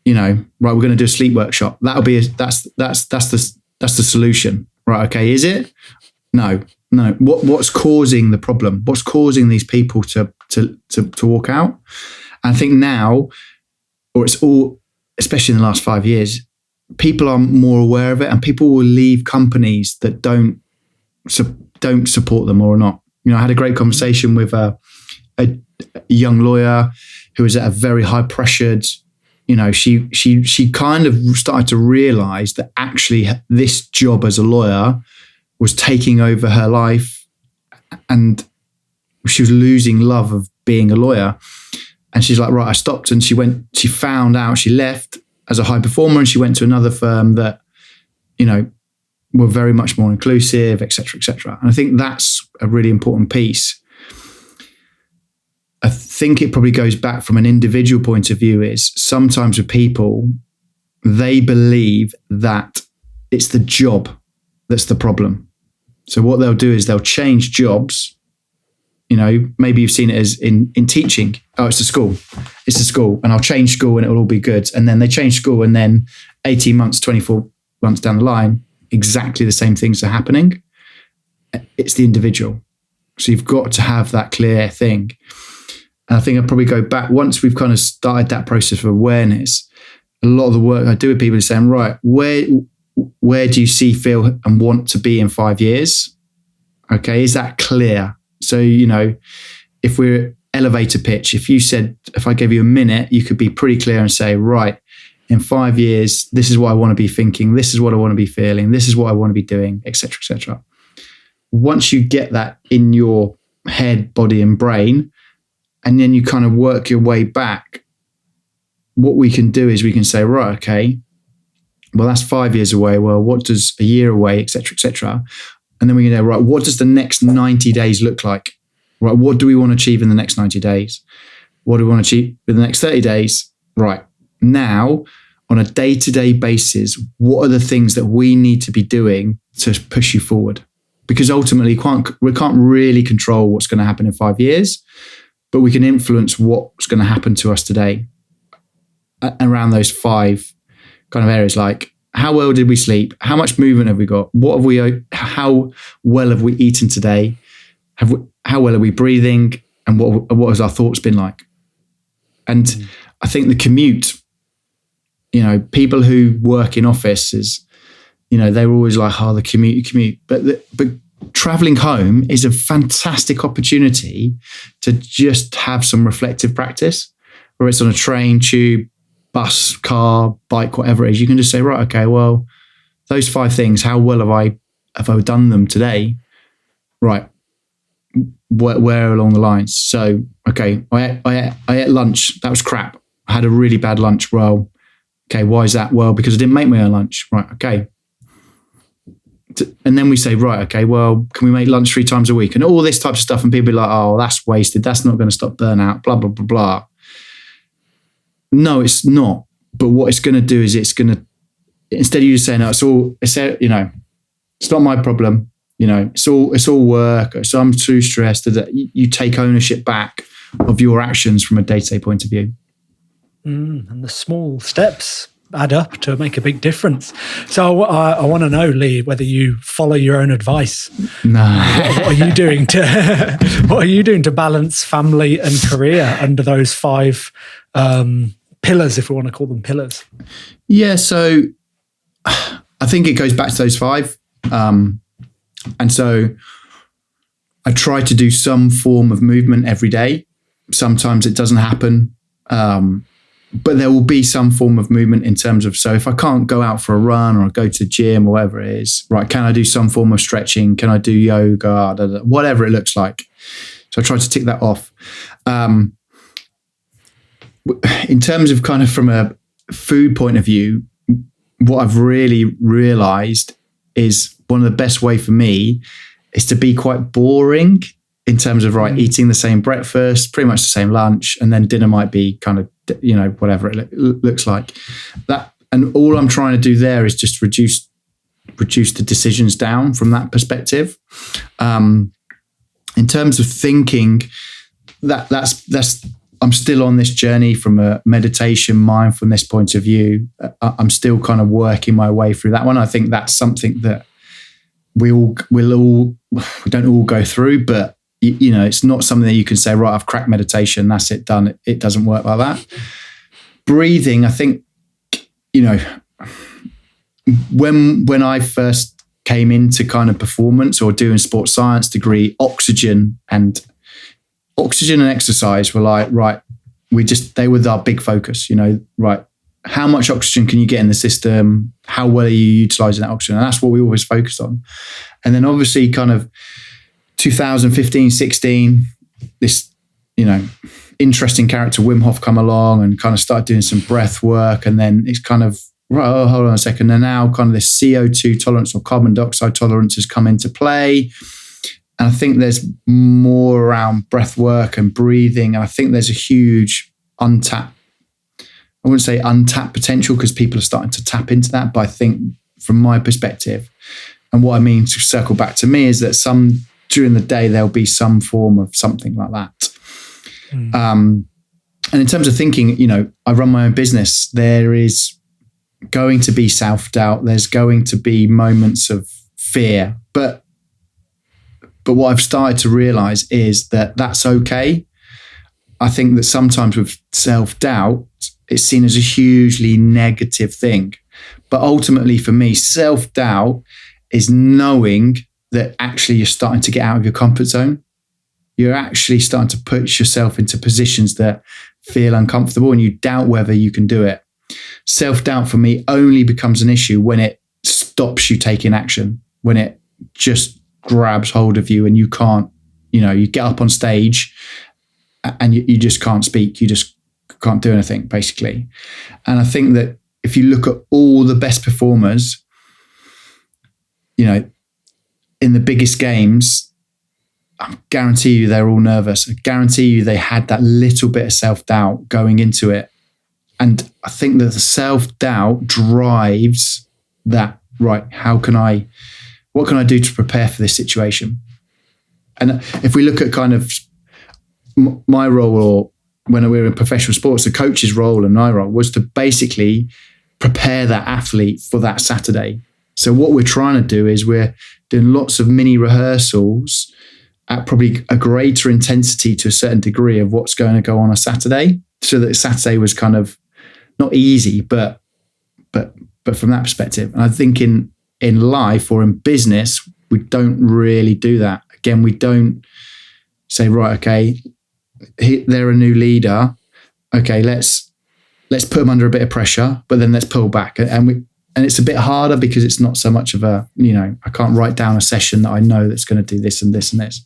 right, we're going to do a sleep workshop. That'll be that's the solution, right? Okay, is it? No. What's causing the problem? What's causing these people to walk out? And I think now, or it's all, especially in the last 5 years, people are more aware of it, and people will leave companies that don't support them or not. I had a great conversation with a young lawyer who was at a very high pressured, she kind of started to realize that actually this job as a lawyer was taking over her life, and she was losing love of being a lawyer. And she's like, right, I stopped. And she found out, she left as a high performer, and she went to another firm that, were very much more inclusive, et cetera, et cetera. And I think that's a really important piece. I think it probably goes back from an individual point of view, is sometimes with people, they believe that it's the job that's the problem. So what they'll do is they'll change jobs. Maybe you've seen it as in teaching. Oh, it's the school, and I'll change school and it'll all be good. And then they change school, and then 18 months, 24 months down the line, exactly the same things are happening. It's the individual. So you've got to have that clear thing. And I think I'd probably go back, once we've kind of started that process of awareness, a lot of the work I do with people is saying, right, where do you see, feel, and want to be in 5 years? Okay, is that clear? So, if we're elevator pitch, if I gave you a minute, you could be pretty clear and say, right, in 5 years, this is what I want to be thinking, this is what I want to be feeling, this is what I want to be doing, et cetera, et cetera. Once you get that in your head, body, and brain, and then you kind of work your way back, what we can do is we can say, right, okay, well, that's 5 years away. Well, what does a year away, et cetera, et cetera. And then we can go, right, what does the next 90 days look like? Right, what do we want to achieve in the next 90 days? What do we want to achieve in the next 30 days? Right, now, on a day-to-day basis, what are the things that we need to be doing to push you forward? Because ultimately, we can't really control what's going to happen in 5 years, but we can influence what's going to happen to us today around those 5 kind of areas, like how well did we sleep? How much movement have we got? How well have we eaten today? How well are we breathing? And what has our thoughts been like? And I think the commute, people who work in offices, they were always like, oh, the commute. But traveling home is a fantastic opportunity to just have some reflective practice, whether it's on a train, tube, bus, car, bike, whatever it is. You can just say, right, okay, well, those 5 things, how well have I done them today? Right. Where along the lines? So, okay, I ate lunch. That was crap. I had a really bad lunch. Well, okay, why is that? Well, because I didn't make my own lunch. Right, okay. And then we say, right, okay, well, can we make lunch 3 times a week? And all this type of stuff. And people are like, oh, that's wasted. That's not going to stop burnout, blah, blah, blah, blah. No, it's not. But what it's going to do is it's going to, instead of you just saying, no, it's not my problem. It's all work. So I'm too stressed. That you take ownership back of your actions from a day-to-day point of view. And the small steps add up to make a big difference. So I want to know, Lee, whether you follow your own advice. No. What are you doing to balance family and career under those 5 pillars, if we want to call them pillars? Yeah. So I think it goes back to those 5. And so I try to do some form of movement every day. Sometimes it doesn't happen. But there will be some form of movement in terms of, so if I can't go out for a run or go to the gym or whatever it is, right, can I do some form of stretching? Can I do yoga? Whatever it looks like. So I try to tick that off. In terms of kind of from a food point of view, what I've really realized is one of the best way for me is to be quite boring in terms of, right, eating the same breakfast, pretty much the same lunch, and then dinner might be kind of, whatever it looks like. That, and all I'm trying to do there is just reduce the decisions down from that perspective. In terms of thinking, that's I'm still on this journey from a meditation, mindfulness point of view. I'm still kind of working my way through that one. I think that's something that we don't all go through, but it's not something that you can say, right, I've cracked meditation, that's it, done. It doesn't work like that. Breathing, I think, when I first came into kind of performance or doing sports science degree, oxygen and exercise were like, right, they were our big focus, right, how much oxygen can you get in the system? How well are you utilizing that oxygen? And that's what we always focused on. And then obviously kind of 2015, 16, this interesting character Wim Hof come along and kind of started doing some breath work. And then it's kind of, right, oh, hold on a second. And now kind of this CO2 tolerance or carbon dioxide tolerance has come into play. And I think there's more around breath work and breathing. And I think there's a huge I wouldn't say untapped potential, because people are starting to tap into that. But I think from my perspective, and what I mean to circle back to me, is that during the day, there'll be some form of something like that. And in terms of thinking, I run my own business. There is going to be self-doubt. There's going to be moments of fear. But what I've started to realize is that that's okay. I think that sometimes with self-doubt, it's seen as a hugely negative thing. But ultimately for me, self-doubt is knowing that actually you're starting to get out of your comfort zone. You're actually starting to put yourself into positions that feel uncomfortable and you doubt whether you can do it. Self-doubt for me only becomes an issue when it stops you taking action, when it just grabs hold of you and you can't, you get up on stage and you just can't speak. You just can't do anything, basically. And I think that if you look at all the best performers, in the biggest games, I guarantee you they're all nervous. I guarantee you they had that little bit of self-doubt going into it. And I think that the self-doubt drives that, right, what can I do to prepare for this situation? And if we look at kind of my role, or when we were in professional sports, the coach's role and my role was to basically prepare that athlete for that Saturday. So what we're trying to do is we're doing lots of mini rehearsals at probably a greater intensity to a certain degree of what's going to go on a Saturday, so that Saturday was kind of not easy, but from that perspective. And I think in life or in business, we don't really do that. Again, we don't say, right, okay, they're a new leader. Okay, let's put them under a bit of pressure, but then let's pull back. And it's a bit harder because it's not so much of a, I can't write down a session that I know that's going to do this and this and this.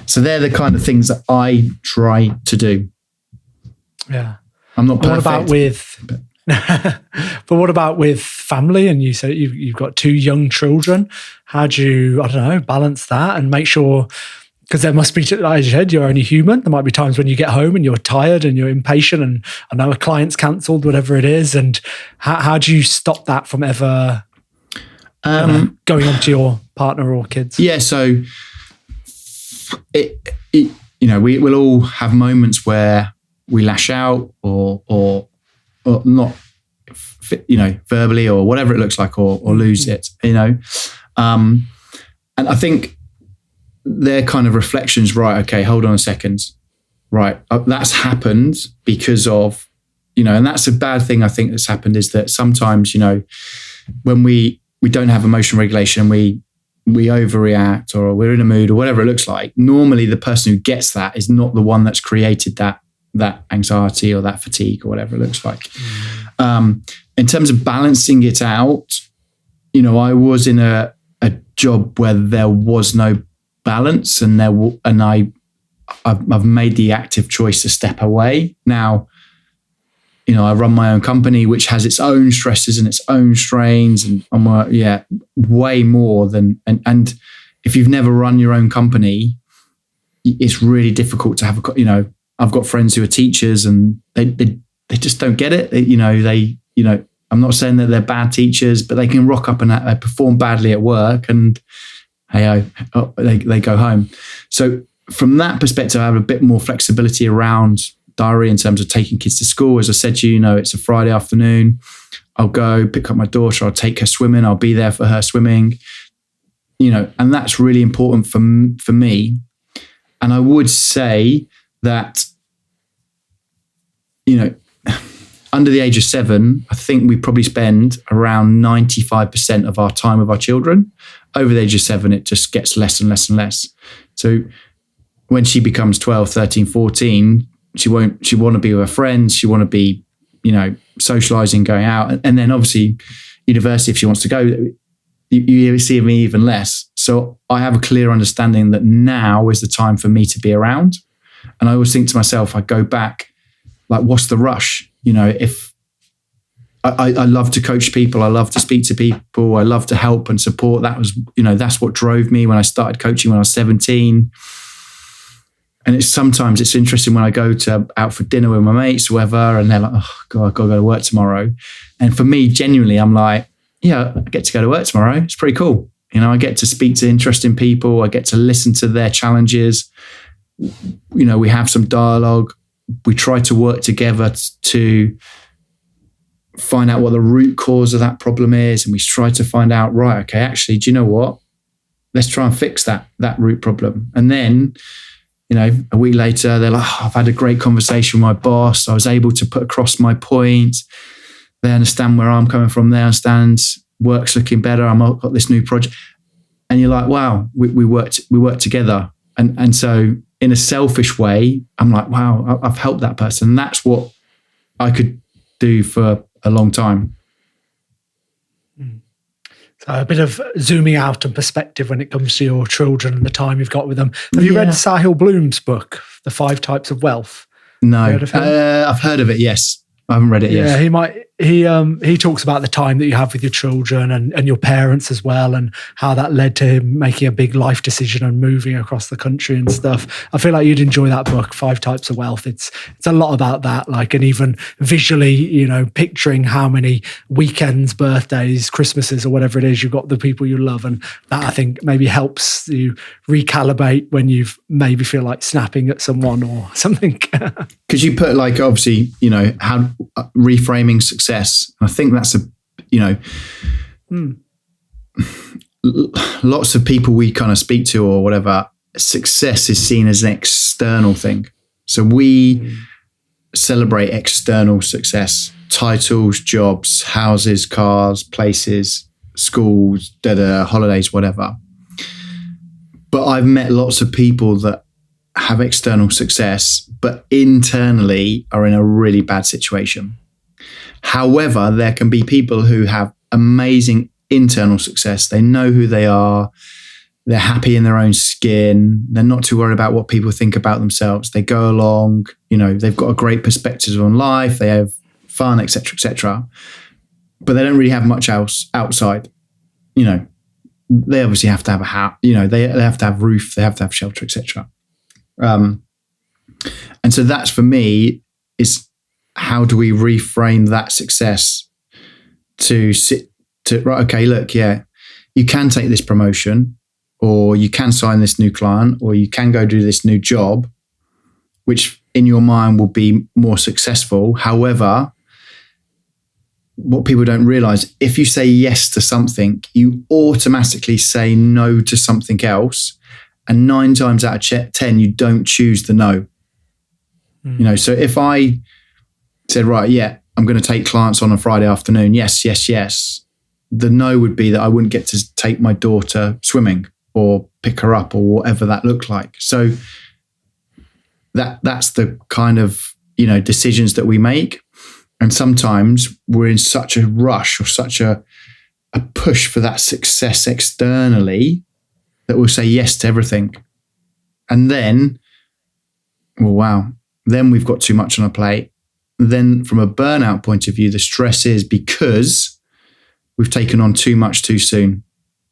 So they're the kind of things that I try to do. Yeah. I'm not perfect. But what about with family? And you said you've got 2 young children. How do you, balance that and make sure, because there must be, as you said, you're only human. There might be times when you get home and you're tired and you're impatient and I know a client's cancelled, whatever it is. And how do you stop that from ever going on to your partner or kids? Yeah, so we will all have moments where we lash out or not, verbally or whatever it looks like, or lose it, and I think they're kind of reflections, right? Okay, hold on a second. Right. That's happened because of, and that's a bad thing I think that's happened, is that sometimes, when we don't have emotion regulation, we overreact or we're in a mood or whatever it looks like. Normally the person who gets that is not the one that's created that anxiety or that fatigue or whatever it looks like. In terms of balancing it out, I was in a job where there was no balance, and I've made the active choice to step away. Now, I run my own company, which has its own stresses and its own strains, and I'm way more than. And if you've never run your own company, it's really difficult to have I've got friends who are teachers, and they just don't get it. I'm not saying that they're bad teachers, but they can rock up and they perform badly at work, and they go home. So from that perspective, I have a bit more flexibility around diary in terms of taking kids to school. As I said to you, it's a Friday afternoon. I'll go pick up my daughter. I'll take her swimming. I'll be there for her swimming. And that's really important for me. And I would say that, under the age of 7, I think we probably spend around 95% of our time with our children. Over the age of 7, it just gets less and less and less. So when she becomes 12, 13, 14, she want to be with her friends. She want to be, socializing, going out. And then obviously university, if she wants to go, you see me even less. So I have a clear understanding that now is the time for me to be around. And I always think to myself, I go back, like, what's the rush? If I love to coach people, I love to speak to people, I love to help and support. That was, that's what drove me when I started coaching when I was 17. And sometimes it's interesting when I go out for dinner with my mates or whatever, and they're like, oh God, I've got to go to work tomorrow. And for me, genuinely, I'm like, yeah, I get to go to work tomorrow. It's pretty cool. I get to speak to interesting people. I get to listen to their challenges. We have some dialogue. We try to work together to find out what the root cause of that problem is. And we try to find out, right, okay, actually, do you know what? Let's try and fix that root problem. And then, a week later, they're like, oh, I've had a great conversation with my boss. I was able to put across my point. They understand where I'm coming from. They understand work's looking better. I've got this new project. And you're like, wow, we worked together. And so in a selfish way, I'm like, wow, I've helped that person. And that's what I could do for a long time. So a bit of zooming out and perspective when it comes to your children and the time you've got with them. Have you read Sahil Bloom's book, The 5 Types of Wealth? No, I've heard of it. Yes. I haven't read it yet. Yeah, he talks about the time that you have with your children and your parents as well, and how that led to him making a big life decision and moving across the country and stuff. I feel like you'd enjoy that book, 5 Types of Wealth. It's a lot about that, and even visually, picturing how many weekends, birthdays, Christmases, or whatever it is, you've got the people you love, and that I think maybe helps you recalibrate when you maybe feel like snapping at someone or something. Because you put obviously, how reframing success. I think that's lots of people we kind of speak to or whatever, success is seen as an external thing. So we celebrate external success, titles, jobs, houses, cars, places, schools, holidays, whatever. But I've met lots of people that have external success, but internally are in a really bad situation. However, there can be people who have amazing internal success. They know who they are. They're happy in their own skin. They're not too worried about what people think about themselves. They go along, they've got a great perspective on life. They have fun, etc., etc. But they don't really have much else outside. They obviously have to have a house. They have to have roof. They have to have shelter, etc. And so that's, for me, is how do we reframe that success right, okay, look, yeah, you can take this promotion, or you can sign this new client, or you can go do this new job, which in your mind will be more successful. However, what people don't realize, if you say yes to something, you automatically say no to something else. And 9 times out of 10, you don't choose the no. So if I said, right, yeah, I'm going to take clients on a Friday afternoon. Yes, yes, yes. The no would be that I wouldn't get to take my daughter swimming or pick her up or whatever that looked like. So that's the kind of, decisions that we make. And sometimes we're in such a rush or such a push for that success externally that we'll say yes to everything. And then, well, wow, then we've got too much on our plate. Then from a burnout point of view, the stress is because we've taken on too much too soon.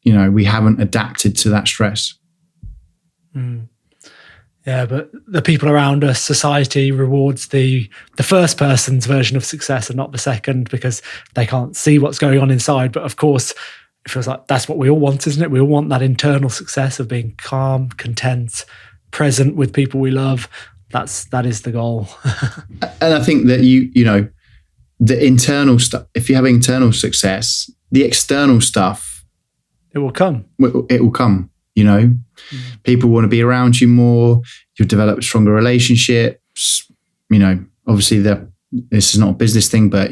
We haven't adapted to that stress. Yeah, but the people around us, society rewards the first person's version of success and not the second, because they can't see what's going on inside. But of course, it feels like that's what we all want, isn't it? We all want that internal success of being calm, content, present with people we love. That is the goal. And I think that the internal stuff, if you have internal success, the external stuff, it will come. It will come. People want to be around you more. You'll develop stronger relationships. Obviously this is not a business thing, but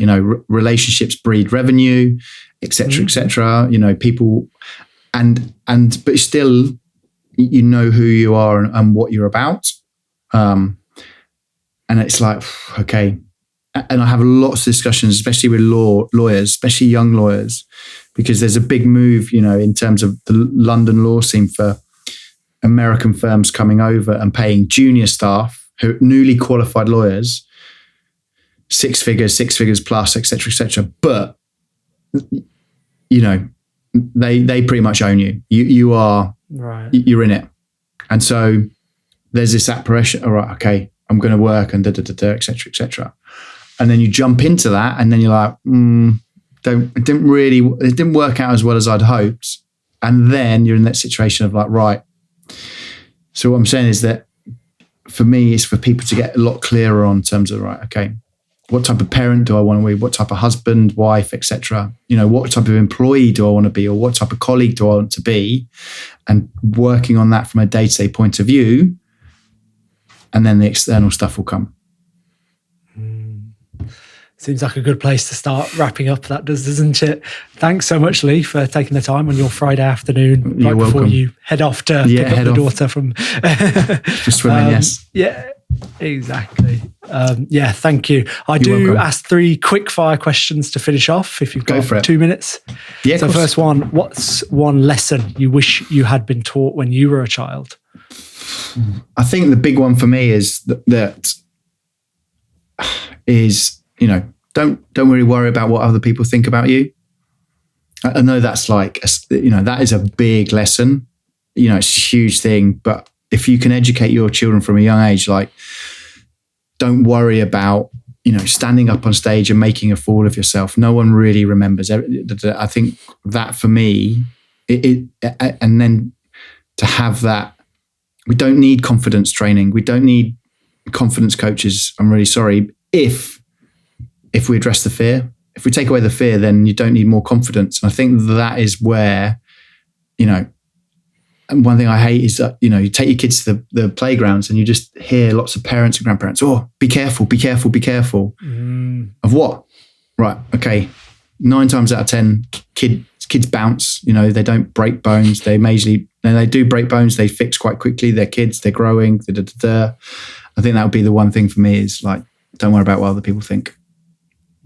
relationships breed revenue, etc., etc. People, but still, who you are and what you're about. And it's like, okay. And I have lots of discussions, especially with lawyers, especially young lawyers, because there's a big move, in terms of the London law scene for American firms coming over and paying junior staff who are newly qualified lawyers, six figures plus, etc. But you know, they pretty much own you. You are right. You're in it, and so there's this apparition. All right, okay, I'm going to work and etc. And then you jump into that, and then you're like, it didn't work out as well as I'd hoped. And then you're in that situation of like, right. So what I'm saying is that for me, it's for people to get a lot clearer on terms of, right, okay, what type of parent do I want to be? What type of husband, wife, etc. You know, what type of employee do I want to be, or what type of colleague do I want to be? And working on that from a day-to-day point of view, and then the external stuff will come. Seems like a good place to start wrapping up. That does, doesn't it? Thanks so much, Lee, for taking the time on your Friday afternoon You're welcome. Before you head off to pick up the daughter from for swimming. Yes. Yeah, exactly. Thank you. I You're do welcome. ask 3 quick fire questions to finish off. If you've Go got for it. 2 minutes. Yeah. So first one, what's one lesson you wish you had been taught when you were a child? I think the big one for me is that you know, don't really worry about what other people think about you. I know that's like, you know, that is a big lesson. You know, it's a huge thing. But if you can educate your children from a young age, like, don't worry about, you know, standing up on stage and making a fool of yourself. No one really remembers. I think that for me, and then to have that, we don't need confidence training. We don't need confidence coaches. I'm really sorry. If we address the fear, if we take away the fear, then you don't need more confidence. And I think that is where, you know, and one thing I hate is that, you know, you take your kids to the playgrounds and you just hear lots of parents and grandparents, oh, be careful. Of what? Right. Okay. 9 times out of 10, kids bounce, you know, they don't break bones. They do break bones. They fix quite quickly. They're kids, they're growing. I think that would be the one thing for me is like, don't worry about what other people think.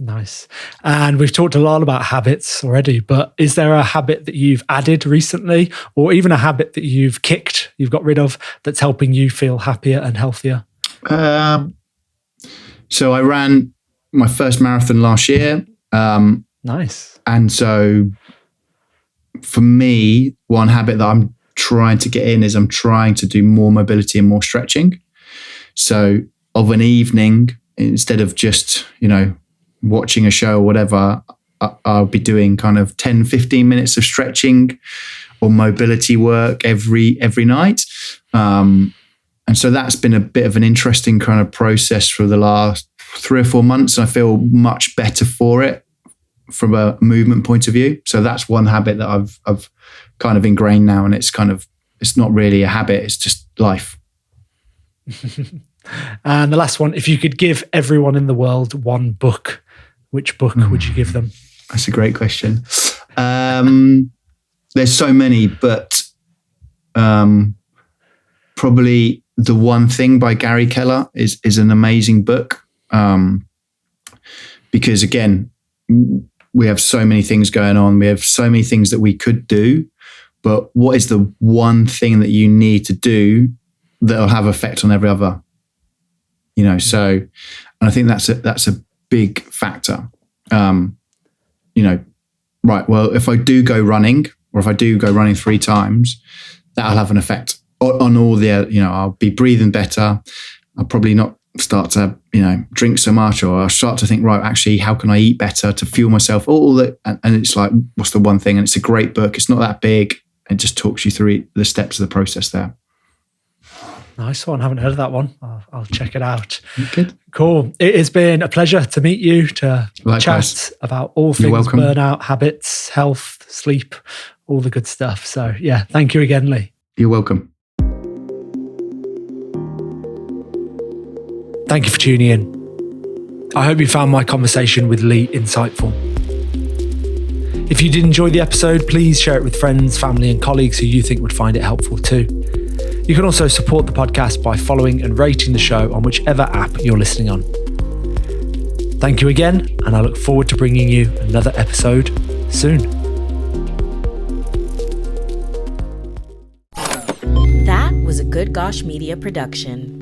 Nice. And we've talked a lot about habits already, but is there a habit that you've added recently, or even a habit that you've got rid of, that's helping you feel happier and healthier? So I ran my first marathon last year. Nice. And so for me, one habit that I'm trying to get in is I'm trying to do more mobility and more stretching. So of an evening, instead of just, you know, watching a show or whatever, I'll be doing kind of 10, 15 minutes of stretching or mobility work every night. And so that's been a bit of an interesting kind of process for the last 3 or 4 months. And I feel much better for it from a movement point of view. So that's one habit that I've kind of ingrained now. And it's not really a habit, it's just life. And the last one, if you could give everyone in the world one book, which book would you give them? That's a great question. There's so many, but probably The One Thing by Gary Keller is an amazing book. Because again, we have so many things going on. We have so many things that we could do, but what is the one thing that you need to do that'll have effect on every other? You know, so, and I think that's a big factor. You know, right, well, if I do go running, or if I do go running 3 times, that'll have an effect on all the, you know, I'll be breathing better. I'll probably not start to, you know, drink so much, or I'll start to think, right, actually, how can I eat better to fuel myself? All that, and it's like, what's the one thing? And it's a great book. It's not that big. It just talks you through the steps of the process there. Nice one. Haven't heard of that one. I'll check it out. Good. Cool. It has been a pleasure to meet you, to Likewise. chat about all things burnout, habits, health, sleep, all the good stuff. So yeah, thank you again, Lee. You're welcome. Thank you for tuning in. I hope you found my conversation with Lee insightful. If you did enjoy the episode, please share it with friends, family, and colleagues who you think would find it helpful too. You can also support the podcast by following and rating the show on whichever app you're listening on. Thank you again, and I look forward to bringing you another episode soon. That was a Good Gosh Media production.